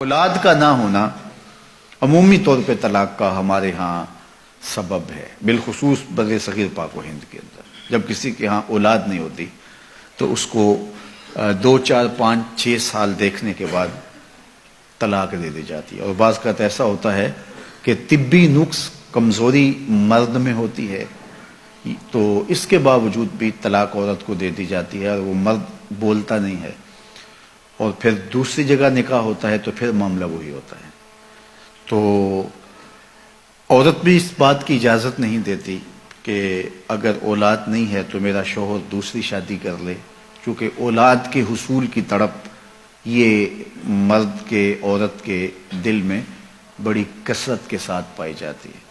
اولاد کا نہ ہونا عمومی طور پہ طلاق کا ہمارے ہاں سبب ہے، بالخصوص بر صغیر پاک و ہند کے اندر۔ جب کسی کے ہاں اولاد نہیں ہوتی تو اس کو 2 4 5 6 سال دیکھنے کے بعد طلاق دے دی جاتی ہے، اور بعض کا ایسا ہوتا ہے کہ طبی نقص کمزوری مرد میں ہوتی ہے تو اس کے باوجود بھی طلاق عورت کو دے دی جاتی ہے، اور وہ مرد بولتا نہیں ہے، اور پھر دوسری جگہ نکاح ہوتا ہے تو پھر معاملہ وہی ہوتا ہے۔ تو عورت بھی اس بات کی اجازت نہیں دیتی کہ اگر اولاد نہیں ہے تو میرا شوہر دوسری شادی کر لے، چونکہ اولاد کے حصول کی تڑپ یہ مرد کے عورت کے دل میں بڑی کثرت کے ساتھ پائی جاتی ہے۔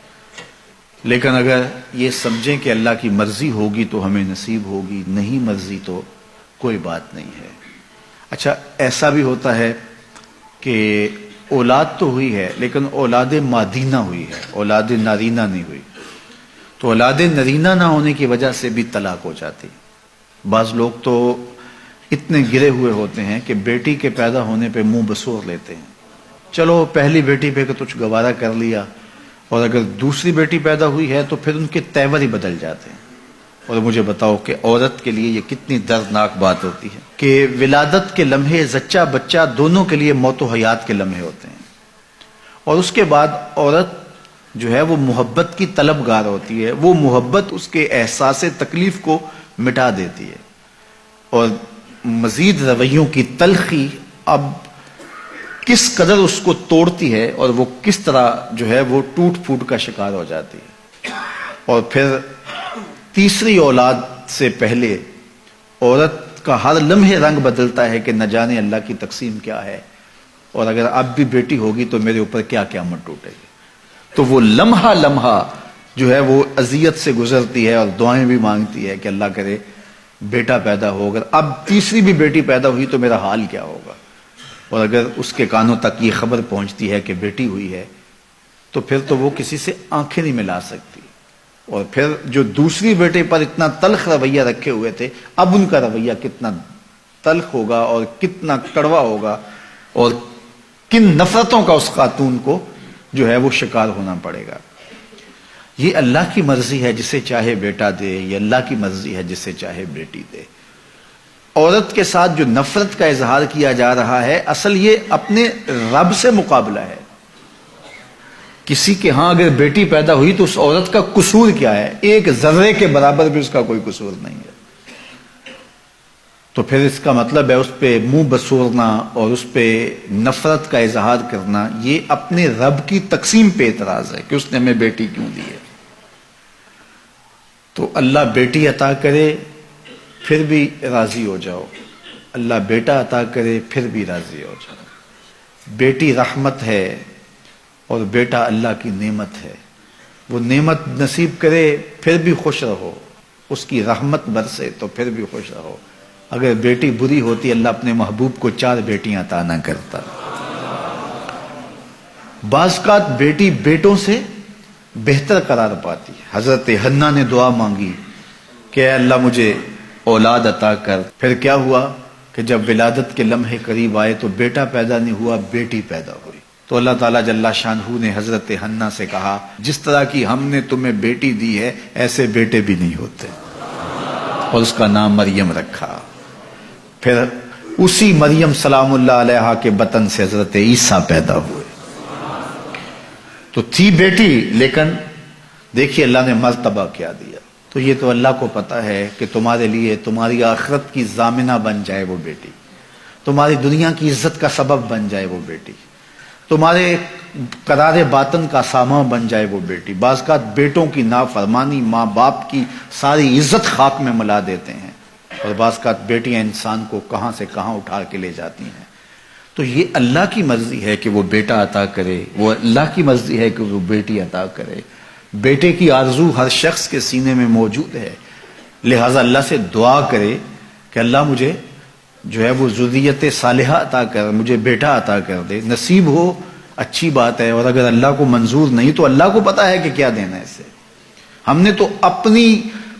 لیکن اگر یہ سمجھیں کہ اللہ کی مرضی ہوگی تو ہمیں نصیب ہوگی، نہیں مرضی تو کوئی بات نہیں ہے۔ اچھا، ایسا بھی ہوتا ہے کہ اولاد تو ہوئی ہے لیکن اولاد مادینہ ہوئی ہے، اولاد نارینہ نہیں ہوئی، تو اولاد نارینہ نہ ہونے کی وجہ سے بھی طلاق ہو جاتی۔ بعض لوگ تو اتنے گرے ہوئے ہوتے ہیں کہ بیٹی کے پیدا ہونے پہ منہ بسور لیتے ہیں، چلو پہلی بیٹی پہ کچھ گوارا کر لیا، اور اگر دوسری بیٹی پیدا ہوئی ہے تو پھر ان کے تیور ہی بدل جاتے ہیں۔ اور مجھے بتاؤ کہ عورت کے لیے یہ کتنی دردناک بات ہوتی ہے کہ ولادت کے لمحے زچہ بچہ دونوں کے لیے موت و حیات کے لمحے ہوتے ہیں، اور اس کے بعد عورت جو ہے وہ محبت کی طلبگار ہوتی ہے، وہ محبت اس کے احساس تکلیف کو مٹا دیتی ہے، اور مزید رویوں کی تلخی اب کس قدر اس کو توڑتی ہے، اور وہ کس طرح جو ہے وہ ٹوٹ پھوٹ کا شکار ہو جاتی ہے۔ اور پھر تیسری اولاد سے پہلے عورت کا ہر لمحے رنگ بدلتا ہے کہ نہ جانے اللہ کی تقسیم کیا ہے، اور اگر اب بھی بیٹی ہوگی تو میرے اوپر کیا قیامت ٹوٹے گی۔ تو وہ لمحہ لمحہ جو ہے وہ اذیت سے گزرتی ہے، اور دعائیں بھی مانگتی ہے کہ اللہ کرے بیٹا پیدا ہو، اگر اب تیسری بھی بیٹی پیدا ہوئی تو میرا حال کیا ہوگا۔ اور اگر اس کے کانوں تک یہ خبر پہنچتی ہے کہ بیٹی ہوئی ہے تو پھر تو وہ کسی سے آنکھیں نہیں ملا سکتی، اور پھر جو دوسری بیٹے پر اتنا تلخ رویہ رکھے ہوئے تھے اب ان کا رویہ کتنا تلخ ہوگا اور کتنا کڑوا ہوگا، اور کن نفرتوں کا اس خاتون کو جو ہے وہ شکار ہونا پڑے گا۔ یہ اللہ کی مرضی ہے، جسے چاہے بیٹا دے، یہ اللہ کی مرضی ہے جسے چاہے بیٹی دے۔ عورت کے ساتھ جو نفرت کا اظہار کیا جا رہا ہے اصل یہ اپنے رب سے مقابلہ ہے۔ کسی کے ہاں اگر بیٹی پیدا ہوئی تو اس عورت کا قصور کیا ہے؟ ایک ذرے کے برابر بھی اس کا کوئی قصور نہیں ہے۔ تو پھر اس کا مطلب ہے اس پہ منہ بسورنا اور اس پہ نفرت کا اظہار کرنا یہ اپنے رب کی تقسیم پہ اعتراض ہے کہ اس نے ہمیں بیٹی کیوں دی ہے۔ تو اللہ بیٹی عطا کرے پھر بھی راضی ہو جاؤ، اللہ بیٹا عطا کرے پھر بھی راضی ہو جاؤ۔ بیٹی رحمت ہے اور بیٹا اللہ کی نعمت ہے، وہ نعمت نصیب کرے پھر بھی خوش رہو، اس کی رحمت برسے تو پھر بھی خوش رہو۔ اگر بیٹی بری ہوتی اللہ اپنے محبوب کو 4 بیٹیاں عطا نہ کرتا۔ بعض اوقات بیٹی بیٹوں سے بہتر قرار پاتی۔ حضرت حنہ نے دعا مانگی کہ اے اللہ مجھے اولاد عطا کر، پھر کیا ہوا کہ جب ولادت کے لمحے قریب آئے تو بیٹا پیدا نہیں ہوا، بیٹی پیدا ہوئی۔ تو اللہ تعالیٰ جل شانہ نے حضرت حنہ سے کہا جس طرح کی ہم نے تمہیں بیٹی دی ہے ایسے بیٹے بھی نہیں ہوتے، اور اس کا نام مریم رکھا۔ پھر اسی مریم سلام اللہ علیہا کے بطن سے حضرت عیسیٰ پیدا ہوئے۔ تو تھی بیٹی لیکن دیکھیے اللہ نے مرتبہ کیا دیا۔ تو یہ تو اللہ کو پتا ہے کہ تمہارے لیے تمہاری آخرت کی ضامنہ بن جائے وہ بیٹی، تمہاری دنیا کی عزت کا سبب بن جائے وہ بیٹی، تمہارے قرار باطن کا سامان بن جائے وہ بیٹی۔ بعض اوقات بیٹوں کی نافرمانی ماں باپ کی ساری عزت خاک میں ملا دیتے ہیں، اور بعض اوقات بیٹیاں انسان کو کہاں سے کہاں اٹھا کے لے جاتی ہیں۔ تو یہ اللہ کی مرضی ہے کہ وہ بیٹا عطا کرے، وہ اللہ کی مرضی ہے کہ وہ بیٹی عطا کرے۔ بیٹے کی آرزو ہر شخص کے سینے میں موجود ہے، لہٰذا اللہ سے دعا کرے کہ اللہ مجھے جو ہے وہ ذریت صالحہ عطا کر، مجھے بیٹا عطا کر دے۔ نصیب ہو اچھی بات ہے، اور اگر اللہ کو منظور نہیں تو اللہ کو پتا ہے کہ کیا دینا ہے اسے۔ ہم نے تو اپنی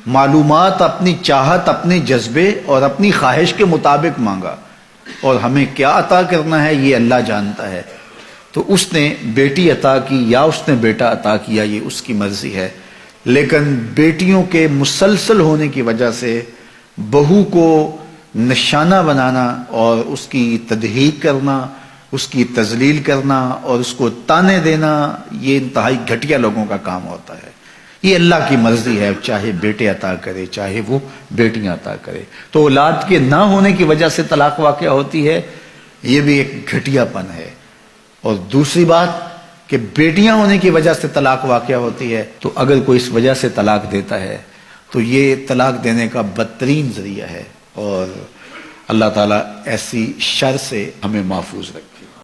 معلومات، اپنی چاہت، اپنے جذبے اور اپنی خواہش کے مطابق مانگا، اور ہمیں کیا عطا کرنا ہے یہ اللہ جانتا ہے. تو اس نے بیٹی عطا کی یا اس نے بیٹا عطا کیا یہ اس کی مرضی ہے، لیکن بیٹیوں کے مسلسل ہونے کی وجہ سے بہو کو نشانہ بنانا اور اس کی تضحیک کرنا، اس کی تذلیل کرنا اور اس کو تانے دینا، یہ انتہائی گھٹیا لوگوں کا کام ہوتا ہے. یہ اللہ کی مرضی ہے، چاہے بیٹے عطا کرے چاہے وہ بیٹیاں عطا کرے. تو اولاد کے نہ ہونے کی وجہ سے طلاق واقع ہوتی ہے، یہ بھی ایک گھٹیا پن ہے. اور دوسری بات کہ بیٹیاں ہونے کی وجہ سے طلاق واقع ہوتی ہے، تو اگر کوئی اس وجہ سے طلاق دیتا ہے تو یہ طلاق دینے کا بدترین ذریعہ ہے، اور اللہ تعالیٰ ایسی شر سے ہمیں محفوظ رکھے.